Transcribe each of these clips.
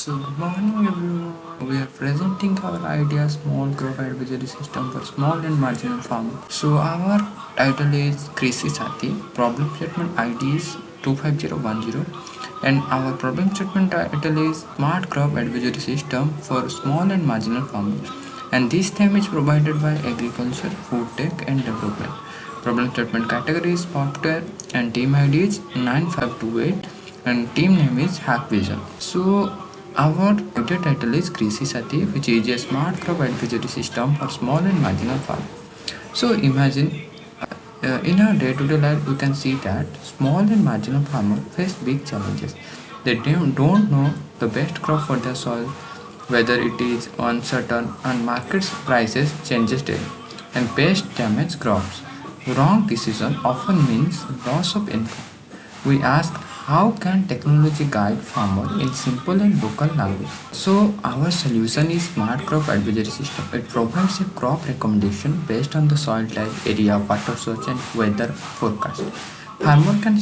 So, good morning everyone. We are presenting our idea small crop advisory system for small and marginal farmers. So, our title is Krisi Sati. Problem statement ID is 25010, and our problem statement title is Smart Crop Advisory System for Small and Marginal Farmers. And this theme is provided by Agriculture, Food Tech and Development. Problem statement category is software and team ID is 9528 and team name is Hack Vision. So our video title is Krisi Sati, which is a smart crop advisory system for small and marginal farmers. So imagine in our day-to-day life, we can see that small and marginal farmers face big challenges. They don't know the best crop for their soil, whether it is uncertain, and market prices changes daily, and pest damage crops. Wrong decision often means loss of income. We ask, how can technology guide farmer in simple and local language? So our solution is smart crop advisory system. It provides a crop recommendation based on the soil type, area, water source and weather forecast. Farmer can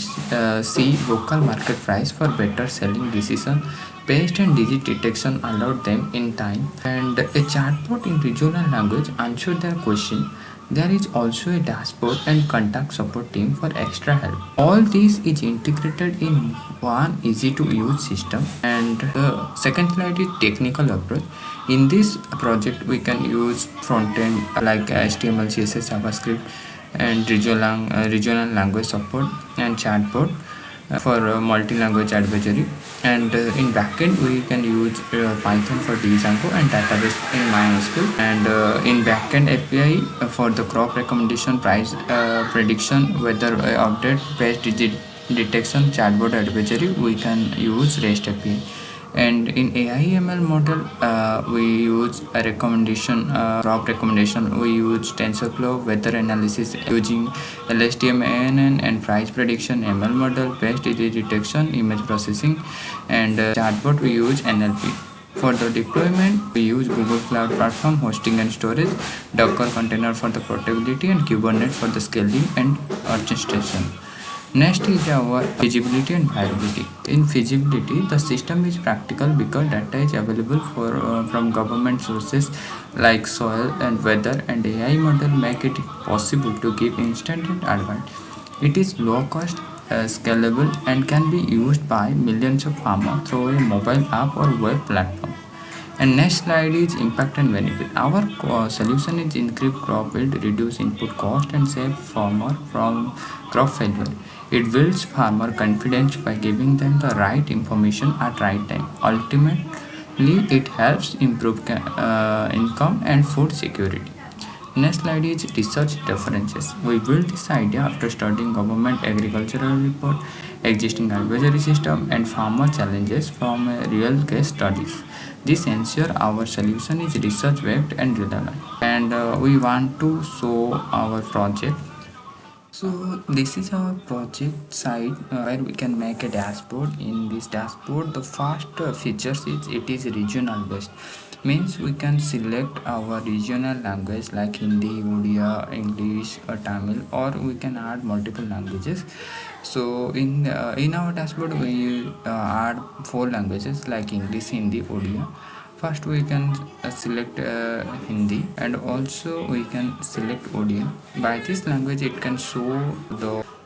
see local market price for better selling decision. Pest and disease detection allowed them in time, and a chatbot in regional language answered their question. There is also a dashboard and contact support team for extra help. All this is integrated in one easy to use system. And the second slide is technical approach. In this project, we can use front end like HTML, CSS, JavaScript, and regional language support and chatbot for multi-language advisory, and in backend we can use Python for Django and database in MySQL, and in backend API for the crop recommendation, price prediction, weather update, pest disease detection, chatbot advisory, we can use REST API. And in AI/ML model, we use a recommendation, crop recommendation. We use TensorFlow, weather analysis using LSTM, ANN, and price prediction. ML model, pest disease detection, image processing, and chatbot we use NLP. For the deployment, we use Google Cloud Platform hosting and storage, Docker container for the portability, and Kubernetes for the scaling and orchestration. Next is our feasibility and viability. In feasibility, the system is practical because data is available from government sources like soil and weather, and AI model make it possible to give instant advice. It is low cost, scalable, and can be used by millions of farmers through a mobile app or web platform. And next slide is impact and benefit. Our solution is increase crop yield, reduce input cost, and save farmer from crop failure. It builds farmer confidence by giving them the right information at right time. Ultimately, it helps improve income and food security. Next slide is research references. We built this idea after studying government agricultural report, existing advisory system, and farmer challenges from real case studies. This ensures our solution is research backed and relevant. And we want to show our project. So this is our project site where we can make a dashboard. In this dashboard, the first features is it is regional based. Means we can select our regional language like Hindi, Odia, English, or Tamil, or we can add multiple languages. So in our dashboard we add four languages like English, Hindi, Odia. First we can select Hindi, and also we can select Odia. By this language it can show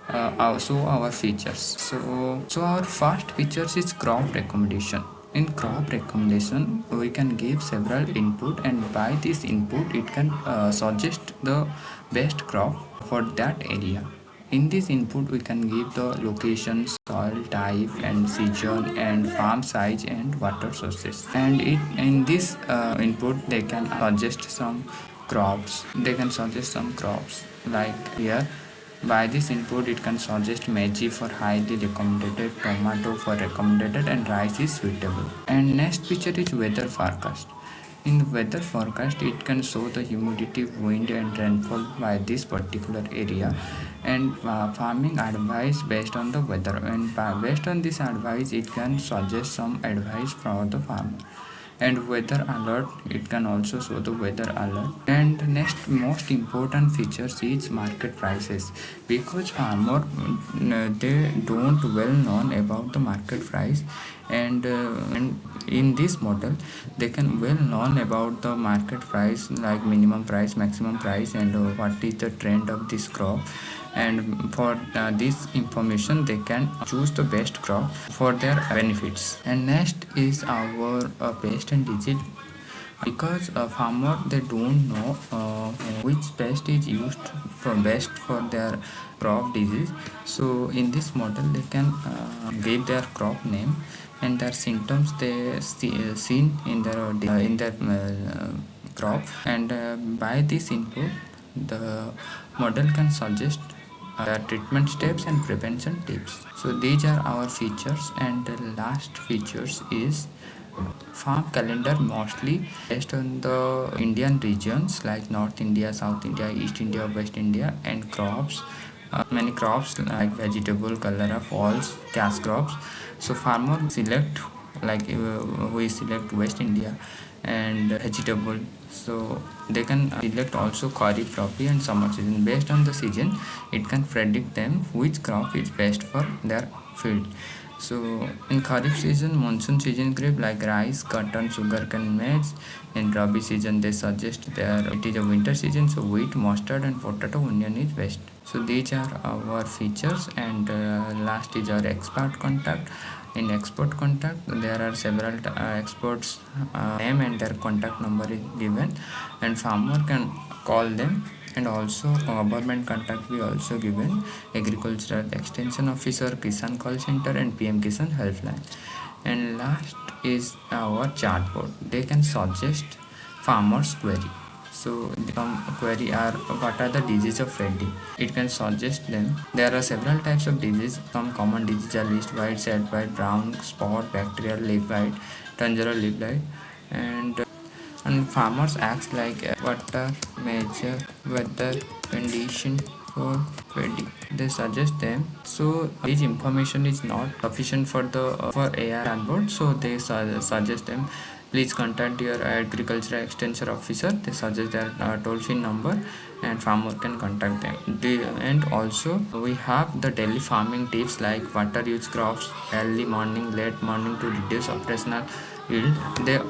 our features. So our first features is crop recommendation. In crop recommendation we can give several input, and by this input it can suggest the best crop for that area. In this input we can give the location, soil type and season, and farm size and water sources. And in this input they can suggest some crops. Like here, by this input it can suggest Meiji for highly recommended, tomato for recommended, and rice is suitable. And next feature is weather forecast. In the weather forecast, it can show the humidity, wind, and rainfall by this particular area, and farming advice based on the weather. And based on this advice, it can suggest some advice for the farmer. And weather alert, it can also show the weather alert. And next most important features is market prices, because farmer they don't well known about the market price. And in this model they can well learn about the market price, like minimum price, maximum price, and what is the trend of this crop. And for this information they can choose the best crop for their benefits. And next is our pest and disease, because a farmer they don't know which pest is used for best for their crop disease. So in this model they can give their crop name and their symptoms they seen in their crop. And by this input the model can suggest the treatment steps and prevention tips. So these are our features. And the last features is farm calendar, mostly based on the Indian regions like North India, South India, East India, West India. And crops, many crops like vegetable, cholera, falls, cash crops. So farmer select, like we select West India and vegetable. So they can select also Kharif, Rabi and summer season. Based on the season, it can predict them which crop is best for their field. So in Kharif season, monsoon season crop like rice, cotton, sugarcane, maize. In Rabi season, they suggest there it is a winter season, so wheat, mustard, and potato, onion is best. So these are our features. And last is our expert contact. In expert contact, there are several experts name and their contact number is given, and farmer can call them. And also government contact we also given: agricultural extension officer, kisan call center, and pm kisan helpline. And last is our chatbot. They can suggest farmers query. So some query are what are the disease of Reddy. It can suggest them. There are several types of disease. Some common diseases are list white, sad white, brown spot, bacterial leaf blight, tangerine leaf blight. And farmers ask like what are major weather condition for wedding. They suggest them. So this information is not sufficient for the for AI chatbot. So they suggest them. Please contact your agricultural extension officer. They suggest their toll-free number, and farmer can contact them. And also we have the daily farming tips like water use crops, early morning, late morning to reduce operational yield. They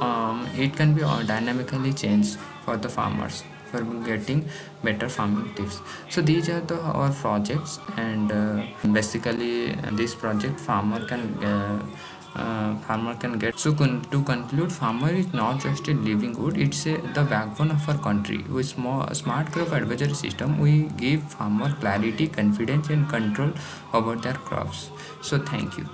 it can be dynamically changed for the farmers for getting better farming tips. So these are our projects. And basically this project farmer can get. So to conclude, farmer is not just a livelihood, it's the backbone of our country. With smart crop advisory system we give farmer clarity, confidence, and control over their crops. So thank you.